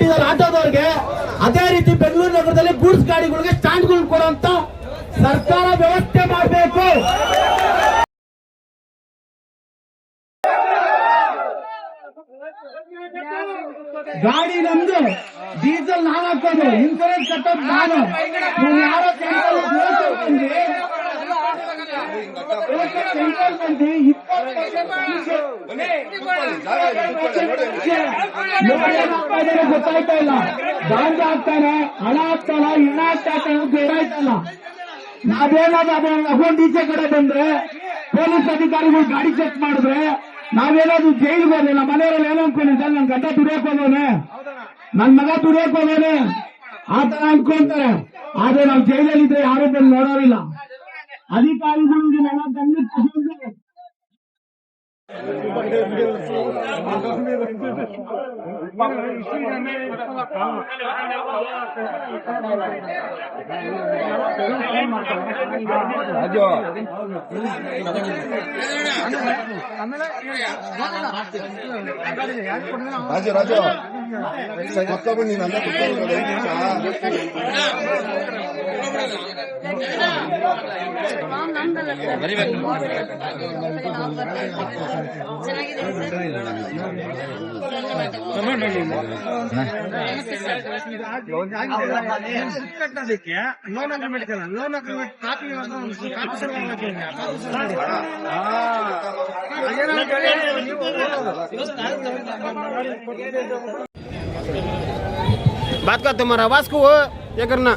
ಕೊಟ್ಟಿದ್ದಾರೆ ಆಟೋದವ್ರಿಗೆ, ಅದೇ ರೀತಿ ಬೆಂಗಳೂರು ನಗರದಲ್ಲಿ ಗೂಡ್ಸ್ ಗಾಡಿಗಳಿಗೆ ಸ್ಟ್ಯಾಂಡ್ಗಳು ಕೊಡುವಂತ ಸರ್ಕಾರ ವ್ಯವಸ್ಥೆ ಮಾಡಬೇಕು. ಗಾಡಿ ನಮ್ದು, ಡೀಸೆಲ್ ನಾನು ಹಾಕೋದು, ಇನ್ಸೂರೆನ್ಸ್ ಕಟ್ಟೋದು ನಾನು. ನೀವು ಯಾರೋ ಸೆಂಟ್ರಲ್ ಬಂದು 20% ಗೊತ್ತಾಯ್ತಾ ಇಲ್ಲ. ಗಾಂಜಾ ಹಾಕ್ತಾನೆ, ಹಣ ಹಾಕ್ತಾನ, ಇಣ್ಣ ಹಾಕ್ತಾನೆ, ಗೊತ್ತಾಯ್ತಲ್ಲ. ನಾವೇನಾದ್ರೂ ಅದೇ ಅಕೌಂಟ್ ಈಚೆ ಕಡೆ ಬಂದ್ರೆ ಪೊಲೀಸ್ ಅಧಿಕಾರಿಗಳು ಗಾಡಿ ಚೆಕ್ ಮಾಡಿದ್ರೆ ನಾವೇನಾದ್ರೂ ಜೈಲಿಗೆ ಹೋದ್ರೆ ನಮ್ಮ ಮನೆಯವರಲ್ಲಿ ಏನೋ ಅನ್ಕೊಂಡಿದ್ದೆ, ನನ್ ಗಂಡ ದುಡಿಯಕ್ ಹೋಗೋನೆ, ನನ್ ಮಗ ದುಡಿಯಕ್ ಹೋಗೋನೆ, ಆತರ ಅನ್ಕೊಂತಾರೆ. ಆದ್ರೆ ನಾವು ಜೈಲಲ್ಲಿದ್ರೆ ಯಾರು ಬಂದು ನೋಡೋರಿಲ್ಲ. ಅಧಿಕಾರಿಗಳು ಇದನ್ನೆಲ್ಲ ಗಮನಕ್ಕೆ ತಗೊಂಡು ರಾಜು ರಾಜು ಮತ್ತೊಬ್ಬರು ನೀನು ಅಲ್ಲೇ ಕಟ್ಟೋದಕ್ಕೆ loan agreement loan agreement copy बात का तुम्हारा आवाज को ये करना।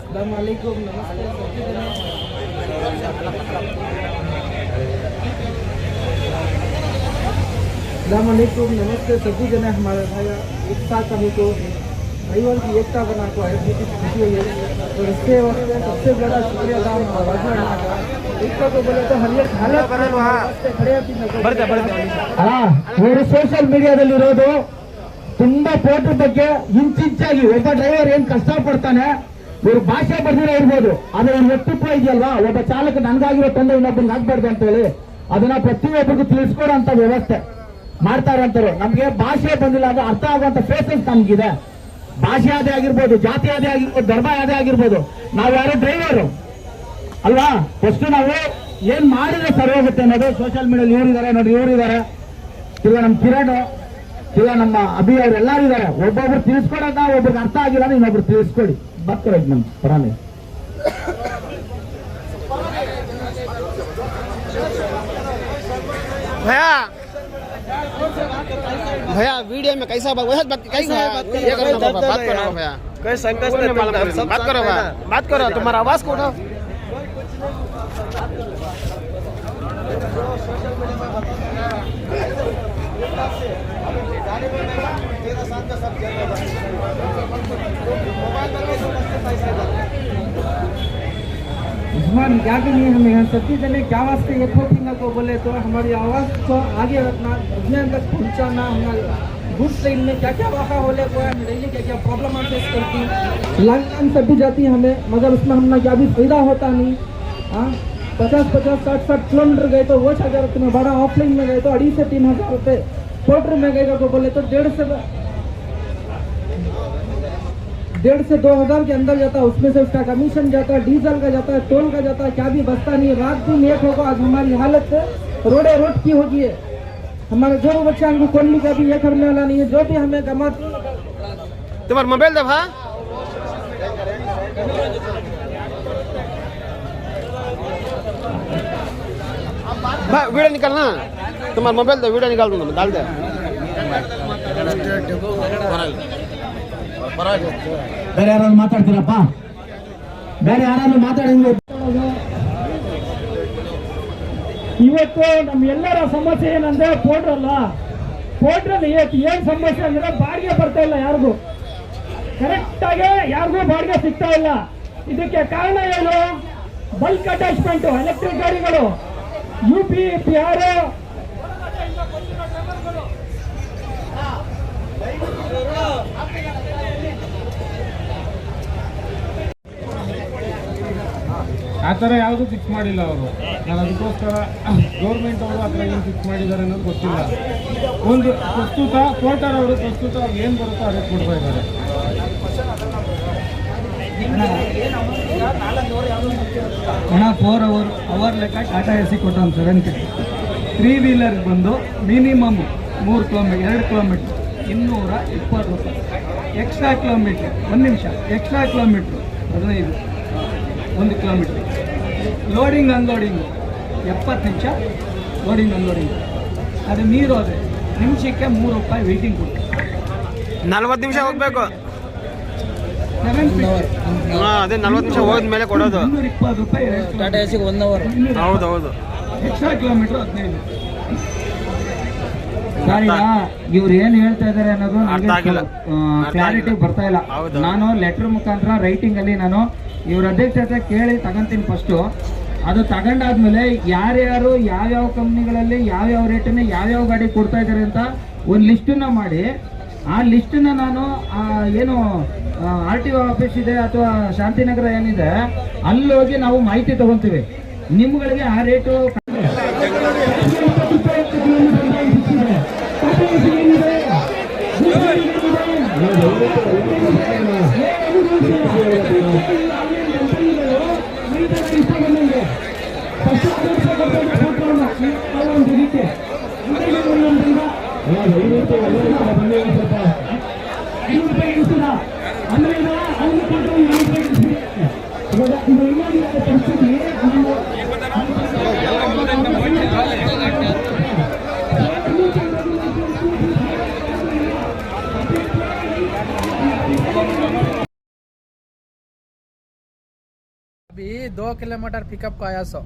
अस्सलामुअलैकुम, नमस्ते सभी जने हमारे भाई एक साथ हम को भाईवाल की एकता बना को है खुशी हुई है। और इसके सबसे बड़ा शुक्रिया था एकता को बोले तो हरियर हालत खड़े ಇವರು ಸೋಷಿಯಲ್ ಮೀಡಿಯಾದಲ್ಲಿ ಇರೋದು ತುಂಬಾ ಫೋಟೋ ಬಗ್ಗೆ ಇಂಚಿಂಚಾಗಿ ಒಬ್ಬ ಡ್ರೈವರ್ ಏನ್ ಕಷ್ಟ ಪಡ್ತಾನೆ, ಇವ್ರು ಭಾಷೆ ಬರ್ದಿರೋ ಇರ್ಬೋದು, ಆದ್ರೆ ಇವ್ರ ವ್ಯಕ್ತಿತ್ವ ಇದೆಯಲ್ವಾ, ಒಬ್ಬ ಚಾಲಕ ನನ್ಗಾಗಿರೋ ತೊಂದರೆ ಇನ್ನೊಬ್ಬರಿಗೆ ಆಗ್ಬಾರ್ದು ಅಂತ ಹೇಳಿ ಅದನ್ನ ಪ್ರತಿಯೊಬ್ಬರಿಗೂ ತಿಳಿಸ್ಕೊಡೋಂತ ವ್ಯವಸ್ಥೆ ಮಾಡ್ತಾ ಇರೋಂಥವ್ರು. ನಮ್ಗೆ ಭಾಷೆ ಬಂದಿಲ್ಲ ಅದು ಅರ್ಥ ಆಗುವಂತ ಫೇಸಸ್ ನಮ್ಗಿದೆ. ಭಾಷೆ ಅದೇ ಆಗಿರ್ಬೋದು, ಜಾತಿ ಅದೇ ಆಗಿರ್ಬೋದು, ಧರ್ಮ ಅದೇ ಆಗಿರ್ಬೋದು, ನಾವ್ ಯಾರು ಡ್ರೈವರು ಅಲ್ವಾ. ಫಸ್ಟ್ ನಾವು ಏನ್ ಮಾಡಿದ್ರೆ ಸರಿ ಹೋಗುತ್ತೆ ಅನ್ನೋದು ಸೋಷಿಯಲ್ ಮೀಡಿಯಾದಲ್ಲಿ ಇವರಿದ್ದಾರೆ ನೋಡಿ, ಇವರಿದ್ದಾರೆ, ಈಗ ನಮ್ ಕಿರಣ್, ಈಗ ನಮ್ಮ ಅಭಿ ಅವ್ರು ಎಲ್ಲಾರು ಇದ್ದಾರೆ. ಒಬ್ಬೊಬ್ರು ತಿಳಿಸ್ಕೊಡೋದ, ಒಬ್ರಿಗೆ ಅರ್ಥ ಆಗಿಲ್ಲ ಅಂದ್ರೆ ಇನ್ನೊಬ್ರು ತಿಳಿಸ್ಕೊಡಿ. ಬರ್ತಾರೆ ನಮ್ ಪರಾನೆ भैया भैया वीडियो में कैसा बात कैसा ये करना बात करो भैया, कोई संकट बात करो भैया, बात करो, तुम्हारा आवाज को उठाओ। उस्मान क्या के लिए हमें सभी जने क्या वास्ते ये थिंग को बोले तो हमारी आवाज को आगे रखना, दुनिया तक पहुंचाना, हमारे गुड्स ट्रेन में क्या क्या वाक़ा होले को हम डेली क्या क्या प्रॉब्लम फेस करती लॉकडाउन सभी जाती हमें, मगर उसमें हमने क्या भी फायदा होता नहीं। 50-60 किलोमीटर गए तो वो 1000 रुपये में भाड़ा, ऑफलाइन में गए तो 2,500 से 3,000 रुपये, पोर्टर में गए तो बोले तो 1,500 से 2,000 के अंदर जाता है। उसमें से उसका कमीशन जाता है, डीजल का जाता है, टोल का जाता है, क्या भी बचता नहीं। रात दिन एक होगा। आज हमारी हालत रोड की होगी है। हमारे जो बच्चा हमको खोलने का भी ये करने वाला नहीं है। जो भी हमें कमाते तुम्हारा मोबाइल दे भा वीडियो निकालना, तुम्हारा मोबाइल दे, वीडियो निकाल दूंगा, डाल दे। ಬೇರೆ ಯಾರು ಮಾತಾಡ್ತೀರಪ್ಪ, ಬೇರೆ ಯಾರು ಮಾತಾಡಿದ್ರೆ ಇವತ್ತು ನಮ್ಮೆಲ್ಲರ ಸಮಸ್ಯೆ ಏನಂದ್ರೆ ಪೋರ್ಟ್ರಲ್ಲಿ ಏನ್ ಸಮಸ್ಯೆ ಅಂದ್ರೆ ಬಾಡಿಗೆ ಬರ್ತಾ ಇಲ್ಲ, ಯಾರಿಗೂ ಕರೆಕ್ಟ್ ಆಗಿ ಯಾರಿಗೂ ಬಾಡಿಗೆ ಸಿಗ್ತಾ ಇಲ್ಲ. ಇದಕ್ಕೆ ಕಾರಣ ಏನು? ಬಲ್ಕ್ ಅಟ್ಯಾಚ್ಮೆಂಟ್ ಎಲೆಕ್ಟ್ರಿಕ್ ಗಾಡಿಗಳು, UP ಬಿಹಾರ ಆ ಥರ ಯಾವುದು ಫಿಕ್ಸ್ ಮಾಡಿಲ್ಲ ಅವರು. ನಾನು ಅದಕ್ಕೋಸ್ಕರ ಗೌರ್ಮೆಂಟ್ ಅವರು ಆ ಥರ ಏನು ಫಿಕ್ಸ್ ಮಾಡಿದ್ದಾರೆ ಅನ್ನೋದು ಗೊತ್ತಿಲ್ಲ. ಒಂದು ಪ್ರಸ್ತುತ ಪೋರ್ಟರ್ ಅವರು ಪ್ರಸ್ತುತ ಏನು ಬರುತ್ತೋ ಅದಕ್ಕೆ ಕೊಡ್ತಾ ಇದ್ದಾರೆ. ಅಣ್ಣ 4 ಅವರ್ ಲೆಕ್ಕ ಟಾಟಾ ಎ ಸಿ ಕೊಟ್ಟು 7K. 3 ವೀಲರ್ ಬಂದು ಮಿನಿಮಮ್ 3 ಕಿಲೋಮೀಟರ್ 2 ಕಿಲೋಮೀಟ್ರ್ 220 ರೂಪಾಯಿ. ಎಕ್ಸ್ಟ್ರಾ ಕಿಲೋಮೀಟ್ರ್ 1 ನಿಮಿಷ extra kilometre 15 1 kilometre. Loading unloading 70 ನಿಮಿಷ ಲೋಡಿಂಗ್ ಅನ್ಲೋಡಿಂಗ್. ಅದು ಮೀರೋದೆ ನಿಮಿಷಕ್ಕೆ 3 ರೂಪಾಯಿ ವೆಯ್ಟಿಂಗ್ ಕೊಟ್ಟು 40 ನಿಮಿಷ ಹೋಗ್ಬೇಕು. 7 ಅದೇ 40 ನಿಮಿಷ ಹೋದ್ಮೇಲೆ ಕೊಡೋದು. 220 ರೂಪಾಯಿ ಟಾಟಾ ಎ ಸಿಗೆ 1 ಅವರ್. ಹೌದು ಎಕ್ಸ್ಟ್ರಾ ಕಿಲೋಮೀಟ್ರ್ 15. ಸರ್ ಈಗ ಇವ್ರು ಏನ್ ಹೇಳ್ತಾ ಇದಾರೆ ಅನ್ನೋದು ಅರ್ಥ ಆಗಿಲ್ಲ. ಕ್ಲಾರಿಟಿ ಬರ್ತಾ ಇಲ್ಲ. ಹೌದು. ನಾನು ಲೆಟರ್ ಮುಖಾಂತರ ರೈಟಿಂಗ್ ಅಲ್ಲಿ ನಾನು ಇವ್ರ ಅಧ್ಯಕ್ಷತೆ ಕೇಳಿ ತಗೊಂತೀನಿ ಫಸ್ಟು. ಅದು ತಗೊಂಡಾದ್ಮೇಲೆ ಯಾರ್ಯಾರು ಯಾವ್ಯಾವ ಕಂಪ್ನಿಗಳಲ್ಲಿ ಯಾವ್ಯಾವ ರೇಟನ್ನ ಯಾವ್ಯಾವ ಗಾಡಿ ಕೊಡ್ತಾ ಇದ್ದಾರೆ ಅಂತ ಒಂದು ಲಿಸ್ಟನ್ನ ಮಾಡಿ ಆ ಲಿಸ್ಟನ್ನ ನಾನು ಏನು RTO ಆಫೀಸ್ ಇದೆ ಅಥವಾ ಶಾಂತಿನಗರ ಏನಿದೆ ಅಲ್ಲೋಗಿ ನಾವು ಮಾಹಿತಿ ತಗೊಂತೀವಿ. ನಿಮ್ಗಳಿಗೆ ಆ ರೇಟು अभी 2 किलोमीटर पिकअप को आया सो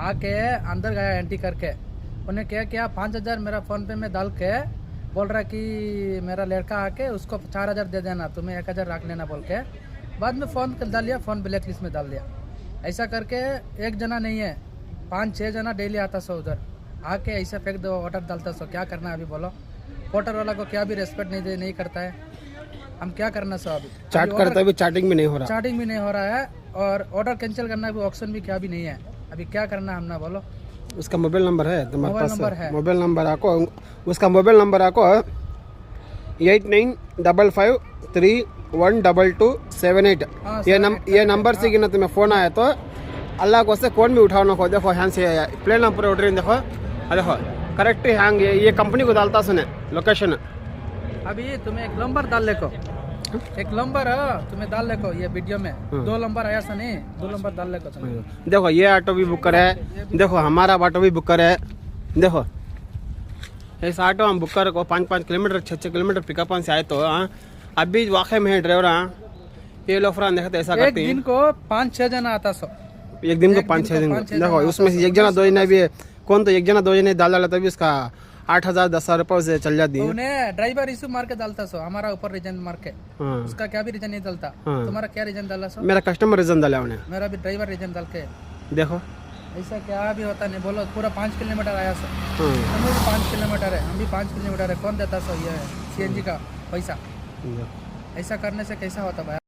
आके अंदर गया एंट्री करके उन्हें क्या किया 5,000 मेरा फ़ोन पे में डाल के बोल रहा कि मेरा लड़का आके उसको 4,000 दे देना, तुम्हें 1,000 रख लेना बोल के बाद में फ़ोन डाल लिया, फ़ोन ब्लैक लिस्ट में डाल दिया। ऐसा करके एक जना नहीं है 5-6 जना डेली आता सो उधर आके ऐसा फेंक दो ऑर्डर डालता सो। क्या करना है अभी बोलो? पोर्टर वाला को क्या भी रेस्पेक्ट नहीं करता है, हम क्या करना सो? अभी चाट करता भी चार्टिंग भी नहीं हो रहा. चार्टिंग भी नहीं हो रहा है और ऑर्डर कैंसिल करना भी ऑप्शन भी क्या भी नहीं है। अभी क्या करना है हमने बोलो? उसका मोबाइल नंबर है तुम्हारे मोबाइल पास? नंबर है। मोबाइल नंबर आपको उसका मोबाइल नंबर आपको 8955312278. हाँ, ये नंबर से कि ना तुम्हें फ़ोन आया तो अल्लाह को से कौन भी उठाओ ना खो देखो हैंड से प्लेन नंबर उठ रही देखो देखो करेक्ट हैंग ये कंपनी को डालता सुने लोकेशन. अभी तुम्हें एक नंबर डाल लेको, एक नंबर तुम्हें डाल लेको ये वीडियो में 2 नंबर आया सा नहीं, 2 नंबर डाल लेको तुम्हें। देखो ये ऑटो भी बुक करे, देखो हमारा ऑटो भी बुक करे. देखो इस ऑटो हम बुक कर को 5-5 किलोमीटर 6-6 किलोमीटर पिकअप से आए तो अभी वाकई में ड्राइवर ये लोग फरान देखते ऐसा एक करते हैं. दिन को 5-6 जना आता सो, एक दिन को 5-6 दिन देखो उसमें से एक जना 2 जना भी कौन तो एक जना 2 जना डाल डाला तभी उसका 8,000-10,000 रुपये से चल जाती है. उन्हें ड्राइवर इशू मार के डालता सो, हमारा ऊपर रीजन मार के हाँ. उसका क्या भी रीजन नहीं डालता. हाँ. तुम्हारा क्या रीजन डाला सो? मेरा कस्टमर रीजन डाला उन्हें. मेरा भी ड्राइवर रीजन डाल के देखो ऐसा क्या भी होता नहीं बोलो. पूरा 5 किलोमीटर आया सो, हाँ. हम भी 5 किलोमीटर है, हम भी 5 किलोमीटर है, कौन देता सो ये CNG का पैसा? ऐसा करने से कैसा होता भाई?